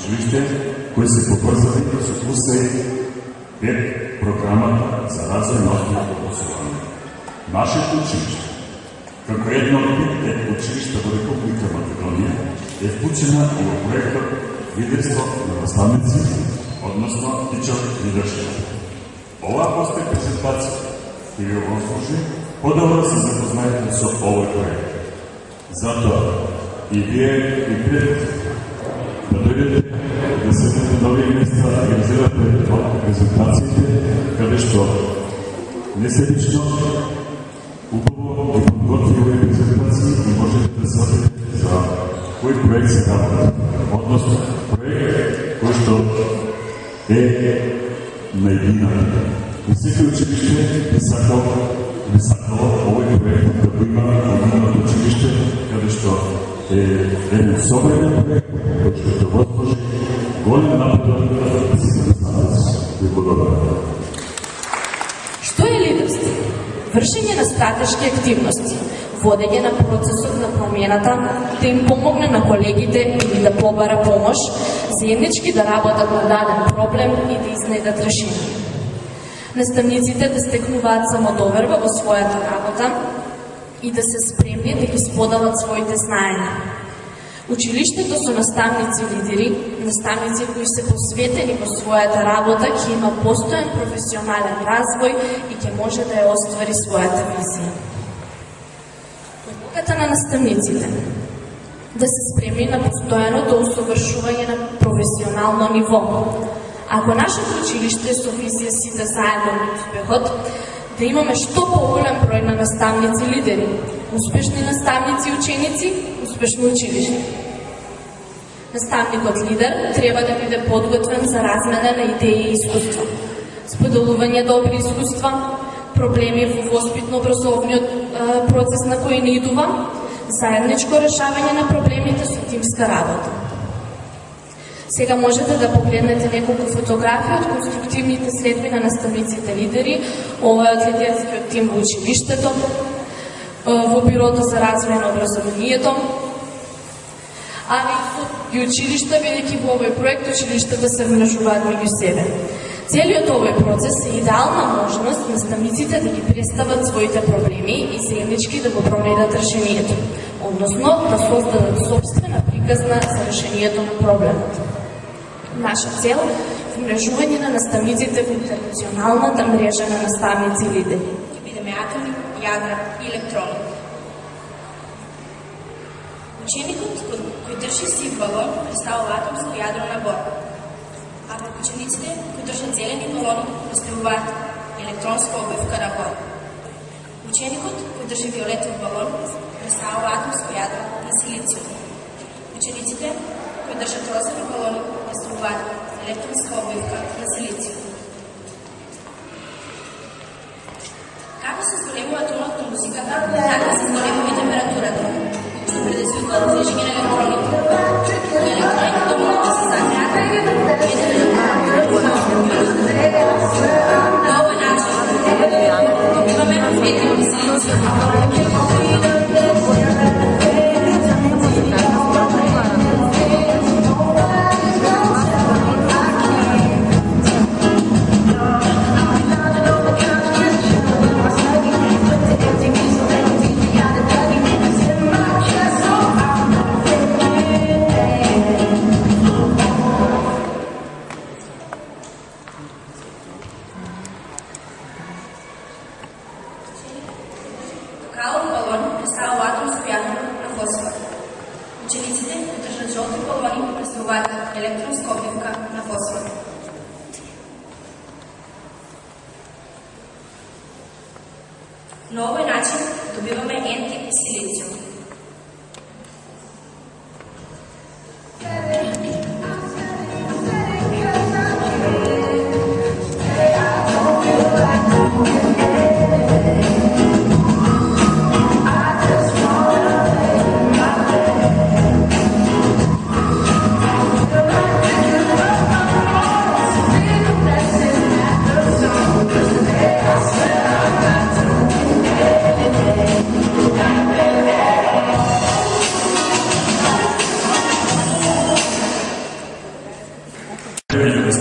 училиште кои се поврзани со УСЕ 5 програмата за развој на основното образование. Нашето училиште, како едно од 5 училишта во Република Македонија, е вклучена и во проектот Лидерство на наставници, односно Teacher Leadership. Оваа постои презентација и ви обслужи подобро се запознаете со овој проект. Затоа и вие и пред да дојдете да седнете на овие места да организирате презентациите, каде што неседично убаво ги подготви овие презентации и можете да сватите за кој проект се работи. Односно, проект кој што е на идејата. И секој училиште би сакало овој проект да го има во нивното училиште, каде што е еден собран проект кој што ќе возможи голем напредок за сите наставници. Ви благодарам. Што е лидерство? Вршење на стратешки активности, водење на процесот на промената, да им помогне на колегите или да побара помош, заеднички да работат на даден проблем и да изнајдат решение. Наставниците да стекнуваат самодоверба во својата работа и да се спремни да ги споделат своите знаења. Училиштето со наставници лидери, наставници кои се посветени во својата работа, ќе има постојан професионален развој и ќе може да ја оствари својата визија. Улогата на наставниците да се спремни на постојаното усовршување на професионално ниво. Ако нашето училиште со визија си да заедно на успехот, да имаме што поголем број на наставници лидери, успешни наставници и ученици, успешно училиште. Наставникот лидер треба да биде подготвен за размена на идеи и искуства, споделување добри искуства, проблеми во воспитно-образовниот процес на кој не идува, заедничко решавање на проблемите со тимска работа. Сега можете да погледнете неколку фотографии од конструктивните следби на наставниците лидери, ова е од лидерскиот тим во училиштето, во Бирото за развој на образованието, али и училишта, бидејќи во овој проект училиштата се вмрежуваат меѓу себе. Целиот овој процес е идеална можност наставниците да ги представат своите проблеми и заеднички да го пронајдат решението, односно да создадат собствена приказна за решението на проблемот. Наша цел е вмрежување на наставниците во интернационалната мрежа на наставници лидери. Ќе бидеме атоми, јадра и електрони. Ученикот кој држи сив балон представува атомско јадро на бор, а пак учениците кои држат зелени балони представуваат електронска обивка на бор. Ученикот кој држи виолетов балон представува атомско јадро на силициум. Учениците кои држат розови балони представуваат електронска обивка на силициум. Како се зголемува тонот на музиката, така се зголемува и температурата, што предизвикува движење на електроните. Кога електроните доминат да се загреат, на овој начин добиваме електронни силициум. На овој начин добиваме N-тип силициум.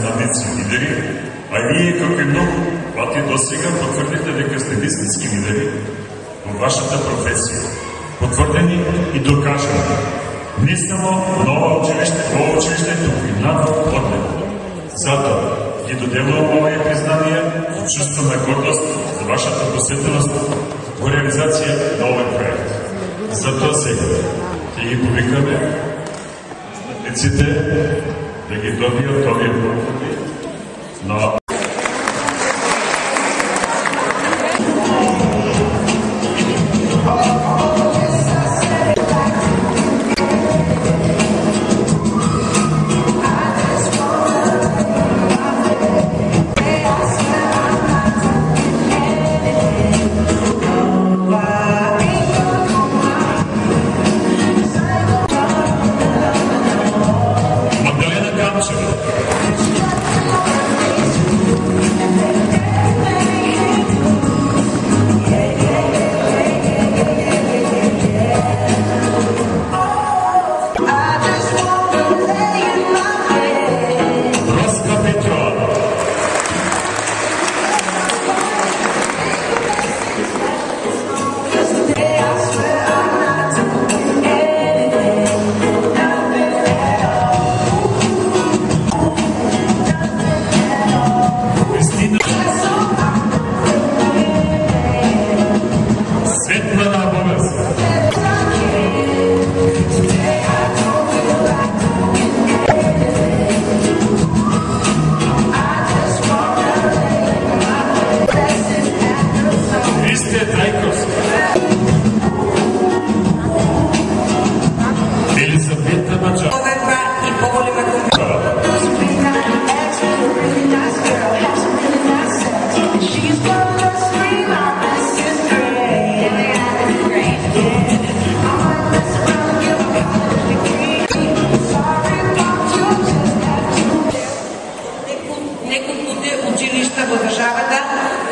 наставници и лидери, а вие, како и многу пати досега, потврдите дека сте вистински лидери во вашата професија, потврдени и докажани. Не само во ова училиште, туку и надвор од него. Затоа ги доделувам овие признанија со чувство на гордост за вашата посветеност во реализација на овој проект. Затоа сега ќе ги повикаме наставниците да ги добијат овие потврди на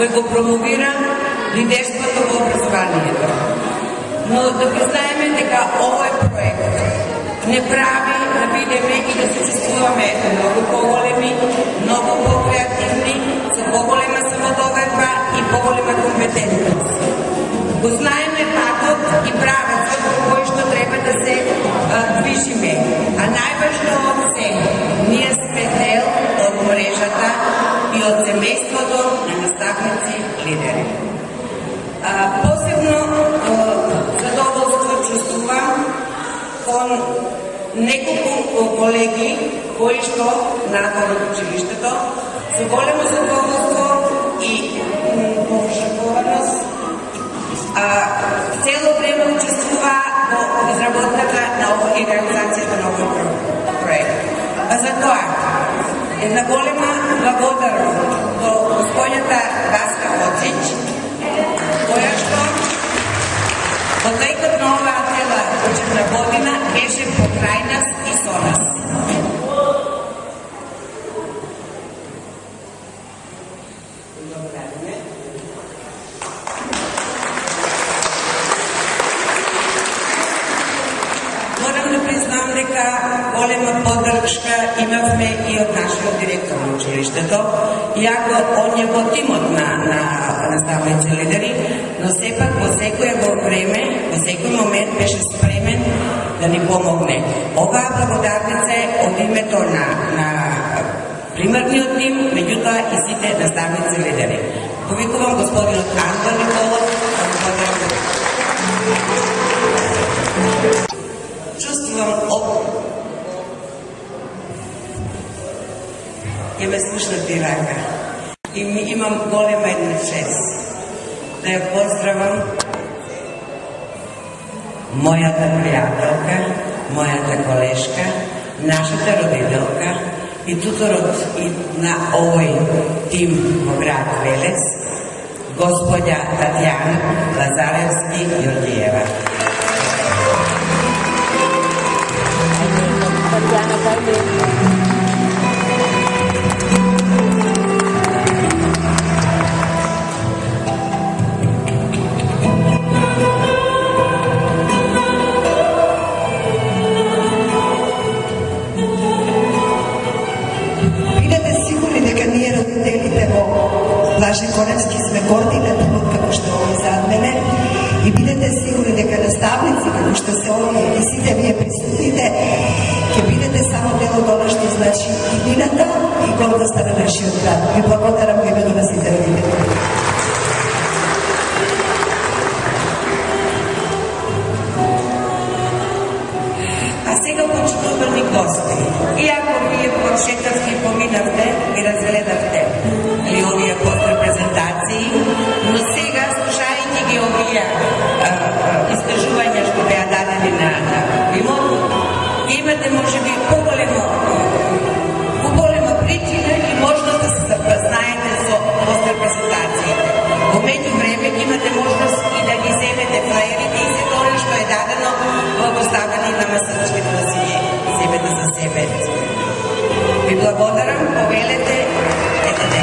кој го промовира лидерството во образованието. Но да признаеме дека овој проект не прави да бидеме и да се чувствуваме многу поголеми, многу покреативни, со поголема самодоверба и поголема компетентност. Го знаеме патот и правецот по кој што треба да се движиме, а најважно од се, ние сме дел од мрежата и од семејството на наставници лидери. Посебно задоволство чувствувам кон неколку колеги кои што надвор од училиштето со големо задоволство и пошакуваност цело време учествуваа во изработката и реализацијата на овој проект. За тоа една голема благодарност до господјата Васка Оцич, која што во текот на оваа цела учебна година беше покрај нас и со нас. Голема поддршка имавме и од нашиот директор на училиштето, иако он е во тимот на наставници лидери, но сепак во секој време, во секој момент беше спремен да ни помогне. Оваа благодарница е од името на примерниот тим, меѓутоа и сите наставници лидери. Повикувам господинот Антон Николов, чувствувам ќе ме слушнати рака. И имам голема една чест да ја поздравам мојата пријателка, мојата колешка, нашата родителка и туторот и на овој тим во град Велес, господја Татјана Лазаревски Јордиева. Бидете конечки сме горди на тимот како што е овој зад мене и бидете сигурни дека наставници како што се овие и сите вие присутните ќе бидете само дел од она што значи иднината и гордоста на нашиот град. Ви благодарам во името на сите родители. Сега почитувани гости. Иако вие прошетавте, поминавте и разгледавте и овие подрепрезентации, но сега, слушајќи ги овие искажувања што беа дадени на филмот, имате можеби поголема причина и можност да се запознаете со подрепрезентациите. Во меѓувреме имате можност и да ги земете флаерите и се тоа што е дадено во поставени на масачките да си ги земете за себе. Ви благодарам, повелете, ете не.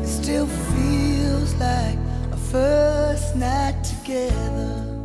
Still feels like a first night together.